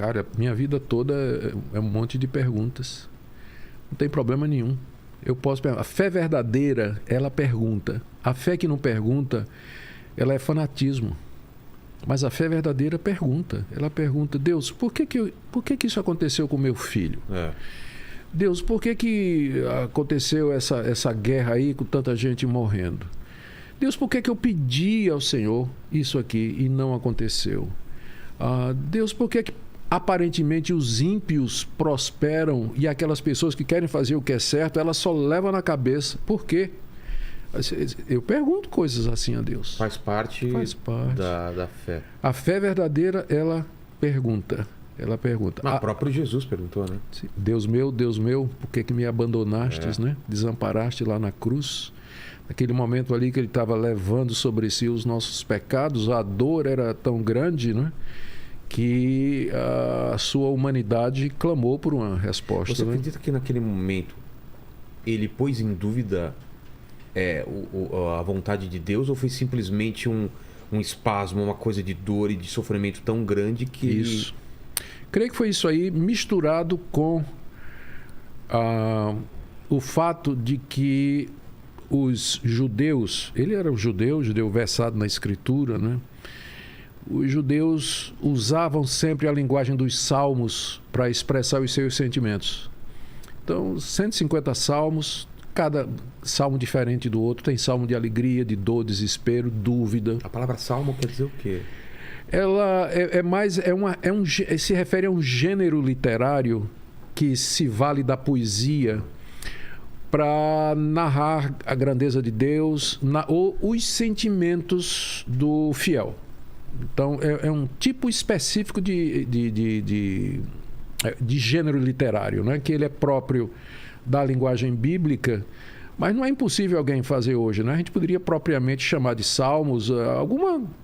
Cara, minha vida toda é um monte de perguntas. Não tem problema nenhum. Eu posso perguntar. A fé verdadeira, ela pergunta. A fé que não pergunta, ela é fanatismo. Mas a fé verdadeira pergunta. Ela pergunta: Deus, por que isso aconteceu com meu filho? Deus, por que aconteceu essa guerra aí com tanta gente morrendo? Deus, por que eu pedi ao Senhor isso aqui e não aconteceu? Deus, por que aparentemente os ímpios prosperam e aquelas pessoas que querem fazer o que é certo, elas só levam na cabeça? Por quê? Eu pergunto coisas assim a Deus. Faz parte. Da fé. A fé verdadeira, ela pergunta. Mas o próprio Jesus perguntou, né? Deus meu, por que me abandonastes, né? Desamparaste lá na cruz. Naquele momento ali que ele estava levando sobre si os nossos pecados, a dor era tão grande, né? Que a sua humanidade clamou por uma resposta. Você acredita que naquele momento ele pôs em dúvida a vontade de Deus, ou foi simplesmente um espasmo, uma coisa de dor e de sofrimento tão grande que... Isso. Creio que foi isso aí, misturado com o fato de que os judeus, ele era um judeu versado na Escritura, né? Os judeus usavam sempre a linguagem dos salmos para expressar os seus sentimentos. Então, 150 salmos, cada salmo diferente do outro. Tem salmo de alegria, de dor, desespero, dúvida. A palavra salmo quer dizer o quê? Ela se refere a um gênero literário que se vale da poesia para narrar a grandeza de Deus ou os sentimentos do fiel. Então, é um tipo específico de gênero literário, né? Que ele é próprio da linguagem bíblica, mas não é impossível alguém fazer hoje, né? A gente poderia propriamente chamar de salmos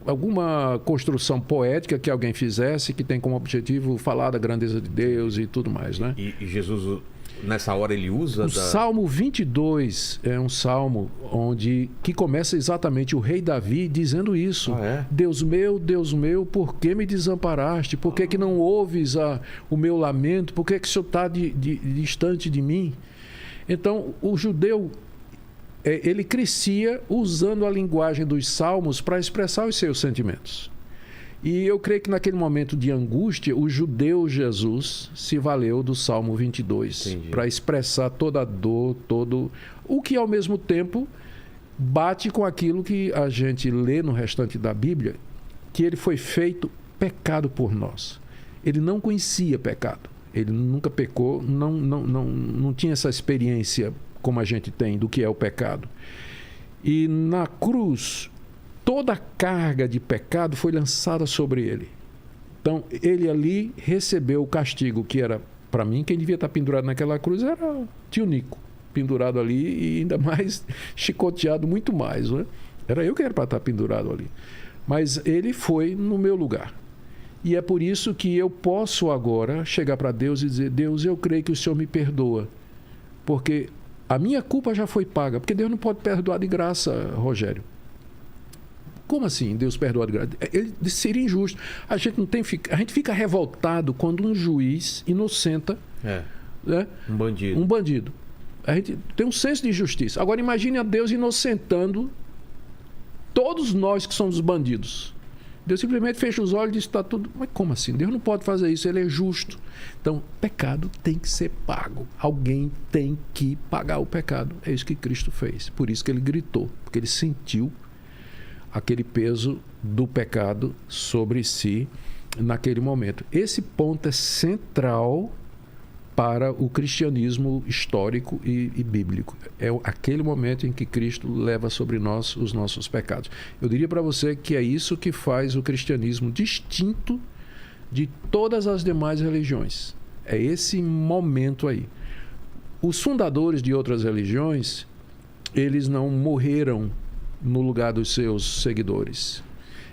alguma construção poética que alguém fizesse, que tem como objetivo falar da grandeza de Deus e tudo mais, né? E Jesus, nessa hora, ele usa... O Salmo 22 é um salmo que começa exatamente o rei Davi dizendo isso. Deus meu, por que me desamparaste? Por que não ouves o meu lamento? Por que o Senhor está distante de mim? Então, o judeu, ele crescia usando a linguagem dos salmos para expressar os seus sentimentos. E eu creio que naquele momento de angústia, o judeu Jesus se valeu do Salmo 22 para expressar toda a dor, o que ao mesmo tempo bate com aquilo que a gente lê no restante da Bíblia, que ele foi feito pecado por nós. Ele não conhecia pecado. Ele nunca pecou, não tinha essa experiência como a gente tem do que é o pecado. E na cruz, toda a carga de pecado foi lançada sobre ele. Então, ele ali recebeu o castigo que era, para mim, quem devia estar pendurado naquela cruz era tio Nico, pendurado ali e ainda mais chicoteado muito mais, né? Era eu que era para estar pendurado ali. Mas ele foi no meu lugar. E é por isso que eu posso agora chegar para Deus e dizer: Deus, eu creio que o Senhor me perdoa, porque a minha culpa já foi paga. Porque Deus não pode perdoar de graça, Rogério. Como assim Deus perdoa de graça? Ele seria injusto. A gente fica revoltado quando um juiz inocenta, né? Um bandido. A gente tem um senso de justiça. Agora imagine a Deus inocentando todos nós que somos bandidos. Deus simplesmente fecha os olhos e diz: está tudo... Mas como assim? Deus não pode fazer isso, ele é justo. Então, pecado tem que ser pago. Alguém tem que pagar o pecado. É isso que Cristo fez. Por isso que ele gritou, porque ele sentiu aquele peso do pecado sobre si naquele momento. Esse ponto é central para o cristianismo histórico e bíblico. É aquele momento em que Cristo leva sobre nós os nossos pecados. Eu diria para você que é isso que faz o cristianismo distinto de todas as demais religiões. É esse momento aí. Os fundadores de outras religiões, eles não morreram no lugar dos seus seguidores.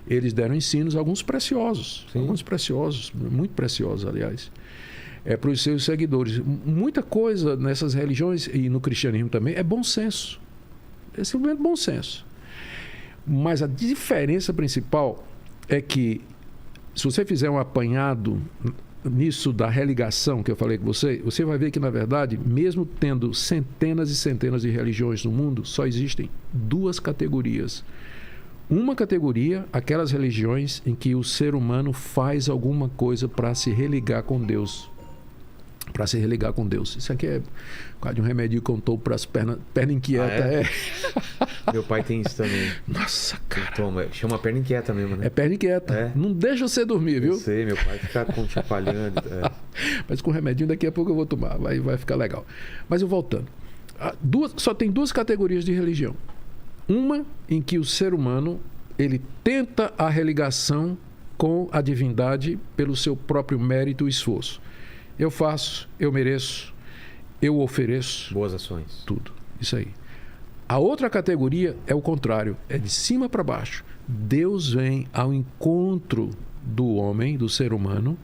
Eles deram ensinos, alguns preciosos, muito preciosos, aliás, para os seus seguidores. Muita coisa nessas religiões e no cristianismo também é bom senso. É simplesmente bom senso. Mas a diferença principal é que, se você fizer um apanhado nisso da religação que eu falei com você, você vai ver que, na verdade, mesmo tendo centenas e centenas de religiões no mundo, só existem duas categorias. Uma categoria, aquelas religiões em que o ser humano faz alguma coisa para se religar com Deus. Para se religar com Deus. Isso aqui é quase um remédio que contou para as pernas inquieta. Meu pai tem isso também. Nossa, cara. Toma, chama perna inquieta mesmo, né? É perna inquieta. Não deixa você dormir, viu? Eu sei, meu pai fica chacoalhando. Mas com o remedinho daqui a pouco eu vou tomar. Vai ficar legal. Mas eu voltando. Só tem duas categorias de religião. Uma em que o ser humano ele tenta a religação com a divindade pelo seu próprio mérito e esforço. Eu faço, eu mereço, eu ofereço. Boas ações. Tudo. Isso aí. A outra categoria é o contrário. É de cima para baixo. Deus vem ao encontro do homem, do ser humano,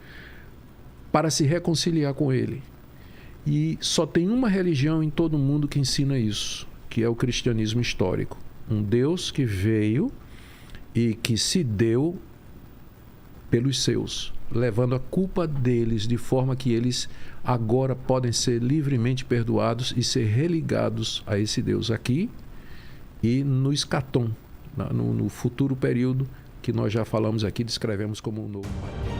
para se reconciliar com ele. E só tem uma religião em todo o mundo que ensina isso, que é o cristianismo histórico. Um Deus que veio e que se deu pelos seus, levando a culpa deles, de forma que eles agora podem ser livremente perdoados e ser religados a esse Deus aqui e no escatom, no futuro período que nós já falamos aqui, descrevemos como um novo paradigma.